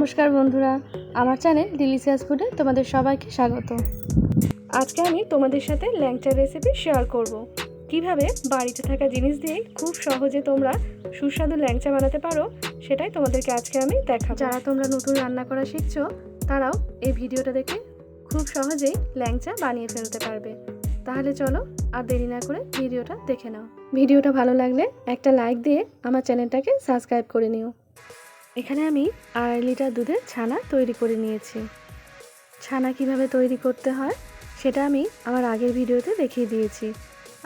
নমস্কার বন্ধুরা, আমার চ্যানেল ডিলিশিয়াস ফুডে তোমাদের সবাইকে স্বাগত। আজকে আমি তোমাদের সাথে ল্যাংচার রেসিপি শেয়ার করব। কিভাবে বাড়িতে থাকা জিনিস দিয়ে খুব সহজে তোমরা সুস্বাদু ল্যাংচা বানাতে পারো সেটাই তোমাদেরকে আজকে আমি দেখাবো। যারা তোমরা নতুন রান্না করা শিখছো তারাও এই ভিডিওটা দেখে খুব সহজেই ল্যাংচা বানিয়ে ফেলতে পারবে। তাহলে চলো আর দেরি না করে ভিডিওটা দেখে নাও। ভিডিওটা ভালো লাগলে একটা লাইক দিয়ে আমার চ্যানেলটাকে সাবস্ক্রাইব করে নিও। এখানে আমি 2.5 লিটার দুধের ছানা তৈরি করে নিয়েছি। ছানা কিভাবে তৈরি করতে হয় সেটা আমি আমার আগের ভিডিওতে দেখিয়ে দিয়েছি।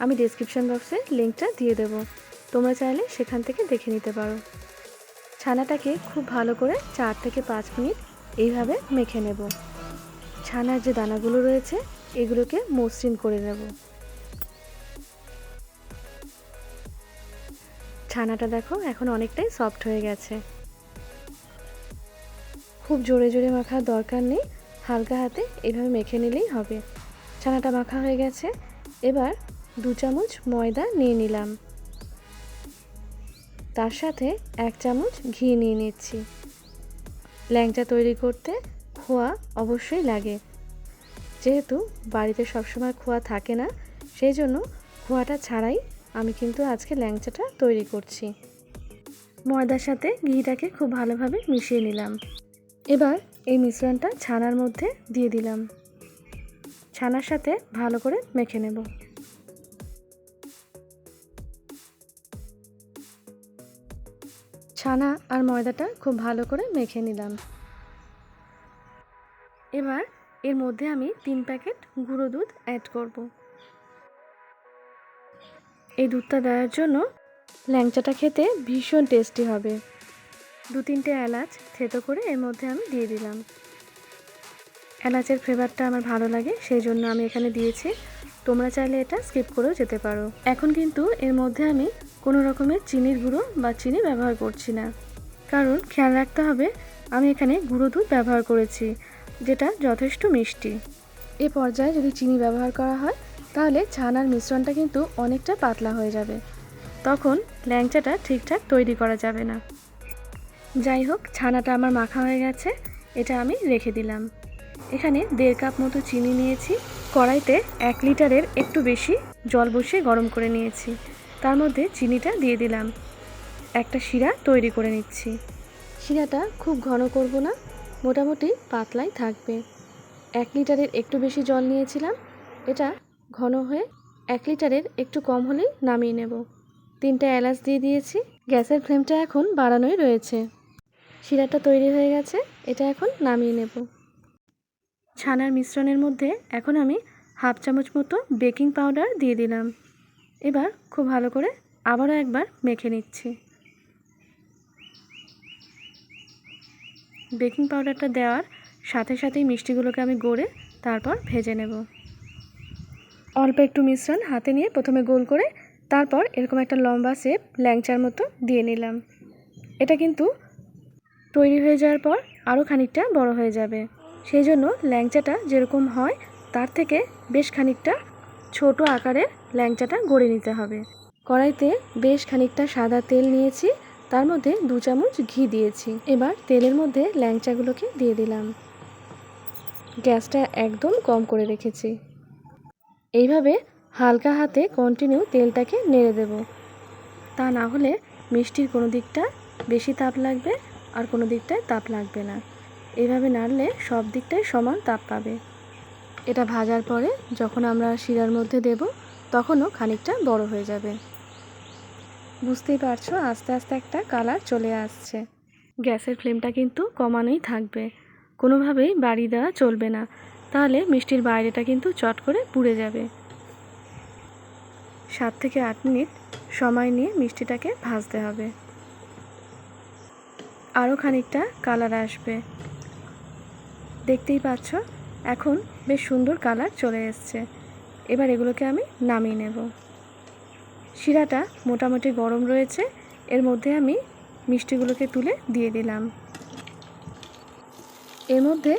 আমি ডেসক্রিপশন বক্সে লিঙ্কটা দিয়ে দেব, তোমরা চাইলে সেখান থেকে দেখে নিতে পারো। ছানাটাকে খুব ভালো করে 4 থেকে 5 মিনিট এইভাবে মেখে নেব। ছানার যে দানাগুলো রয়েছে এগুলোকে মসৃণ করে নেব। ছানাটা দেখো এখন অনেকটাই সফট হয়ে গেছে। খুব জোরে জোরে মাখার দরকার নেই, হালকা হাতে এভাবে মেখে নিলেই হবে। ছানাটা মাখা হয়ে গেছে। এবার 2 চামচ ময়দা নিয়ে নিলাম, তার সাথে 1 চামচ ঘি নিয়ে নিচ্ছি। ল্যাংচা তৈরি করতে খোয়া অবশ্যই লাগে, যেহেতু বাড়িতে সবসময় খোয়া থাকে না, সেই জন্য খোয়াটা ছাড়াই আমি কিন্তু আজকে ল্যাংচাটা তৈরি করছি। ময়দার সাথে ঘিটাকে খুব ভালোভাবে মিশিয়ে নিলাম। এবার এই মিশ্রণটা ছানার মধ্যে দিয়ে দিলাম। ছানার সাথে ভালো করে মেখে নেব। ছানা আর ময়দাটা খুব ভালো করে মেখে নিলাম। এবার এর মধ্যে আমি 3 প্যাকেট গুঁড়ো দুধ অ্যাড করব। এই দুধটা দেওয়ার জন্য ল্যাংচাটা খেতে ভীষণ টেস্টি হবে। 2-3টে এলাচ থেতো করে এর মধ্যে আমি দিয়ে দিলাম। এলাচের ফ্লেভারটা আমার ভালো লাগে, সেই জন্য আমি এখানে দিয়েছি। তোমরা চাইলে এটা স্কিপ করেও যেতে পারো। এখন কিন্তু এর মধ্যে আমি কোনো রকমের চিনির গুঁড়ো বা চিনি ব্যবহার করছি না, কারণ খেয়াল রাখতে হবে আমি এখানে গুঁড়ো দুধ ব্যবহার করেছি, যেটা যথেষ্ট মিষ্টি। এ পর্যায়ে যদি চিনি ব্যবহার করা হয় তাহলে ছানার মিশ্রণটা কিন্তু অনেকটা পাতলা হয়ে যাবে, তখন ল্যাংচাটা ঠিকঠাক তৈরি করা যাবে না। যাই হোক, ছানাটা আমার মাখা হয়ে গেছে, এটা আমি রেখে দিলাম। এখানে 1.5 কাপ মতো চিনি নিয়েছি। কড়াইতে 1 লিটারের একটু বেশি জল বসিয়ে গরম করে নিয়েছি, তার মধ্যে চিনিটা দিয়ে দিলাম। একটা শিরা তৈরি করে নিচ্ছি। শিরাটা খুব ঘন করব না, মোটামুটি পাতলাই থাকবে। 1 লিটারের একটু বেশি জল নিয়েছিলাম, এটা ঘন হয়ে 1 লিটারের একটু কম হলেই নামিয়ে নেব। 3টে এলাচ দিয়ে দিয়েছি। গ্যাসের ফ্লেমটা এখন বাড়ানোই রয়েছে। শিরাটা তৈরি হয়ে গেছে, এটা এখন নামিয়ে নেব। ছানার মিশ্রণের মধ্যে এখন আমি 1/2 চামচ মতো বেকিং পাউডার দিয়ে দিলাম। এবার খুব ভালো করে আবারও একবার মেখে নিচ্ছি। বেকিং পাউডারটা দেওয়ার সাথে সাথেই মিষ্টিগুলোকে আমি গড়ে তারপর ভেজে নেব। অল্প একটু মিশ্রণ হাতে নিয়ে প্রথমে গোল করে তারপর এরকম একটা লম্বা শেপ ল্যাংচার মতো দিয়ে নিলাম। এটা কিন্তু তৈরি হয়ে যাওয়ার পর আরও খানিকটা বড় হয়ে যাবে, সেই জন্য ল্যাংচাটা যেরকম হয় তার থেকে বেশ খানিকটা ছোট আকারের ল্যাংচাটা গড়ে নিতে হবে। কড়াইতে বেশ খানিকটা সাদা তেল নিয়েছি, তার মধ্যে 2 চামচ ঘি দিয়েছি। এবার তেলের মধ্যে ল্যাংচাগুলোকে দিয়ে দিলাম। গ্যাসটা একদম কম করে রেখেছি। এইভাবে হালকা হাতে কন্টিনিউ তেলটাকে নেড়ে দেব, তা না হলে মিষ্টির কোনো দিকটা বেশি তাপ লাগবে আর কোনো দিকটায় তাপ লাগবে না। এইভাবে নাড়লে সব দিকটাই সমান তাপ পাবে। এটা ভাজার পরে যখন আমরা শিরার মধ্যে দেব তখনও খানিকটা বড় হয়ে যাবে। বুঝতেই পারছো আস্তে আস্তে একটা কালার চলে আসছে। গ্যাসের ফ্লেমটা কিন্তু কমানোই থাকবে, কোনোভাবেই বাড়িয়ে দেওয়া চলবে না, তাহলে মিষ্টির বাইরেটা কিন্তু চট করে পুড়ে যাবে। 7 থেকে 8 মিনিট সময় নিয়ে মিষ্টিটাকে ভাজতে হবে। আরও খানিকটা কালার আসবে। দেখতেই পাচ্ছ এখন বেশ সুন্দর কালার চলে এসছে। এবার এগুলোকে আমি নামিয়ে নেব। শিরাটা মোটামুটি গরম রয়েছে, এর মধ্যে আমি মিষ্টিগুলোকে তুলে দিয়ে দিলাম। এর মধ্যে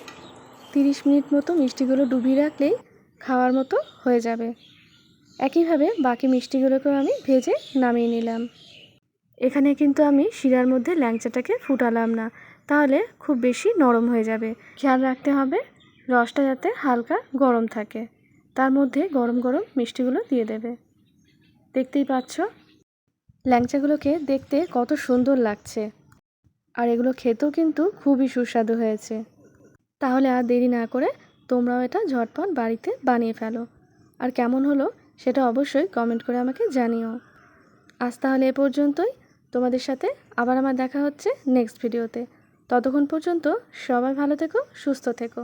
30 মিনিট মতো মিষ্টিগুলো ডুবিয়ে রাখলেই খাওয়ার মতো হয়ে যাবে। একইভাবে বাকি মিষ্টিগুলোকেও আমি ভেজে নামিয়ে নিলাম। এখানে কিন্তু আমি শিরার মধ্যে ল্যাংচাটাকে ফুটালাম না, তাহলে খুব বেশি নরম হয়ে যাবে। খেয়াল রাখতে হবে রসটা যাতে হালকা গরম থাকে। তার মধ্যে গরম গরম মিষ্টিগুলো দিয়ে দেবে। দেখতেই পাচ্ছ ল্যাংচাগুলোকে দেখতে কত সুন্দর লাগছে, আর এগুলো খেতেও কিন্তু খুবই সুস্বাদু হয়েছে। তাহলে আর দেরি না করে তোমরাও এটা ঝটপট বাড়িতে বানিয়ে ফেলো। আর কেমন হলো সেটা অবশ্যই কমেন্ট করে আমাকে জানিও। আজ তাহলে এ পর্যন্তই। তোমাদের সাথে আবার আমার দেখা হচ্ছে নেক্সট ভিডিওতে। ততক্ষণ পর্যন্ত সবাই ভালো থেকো, সুস্থ থেকো।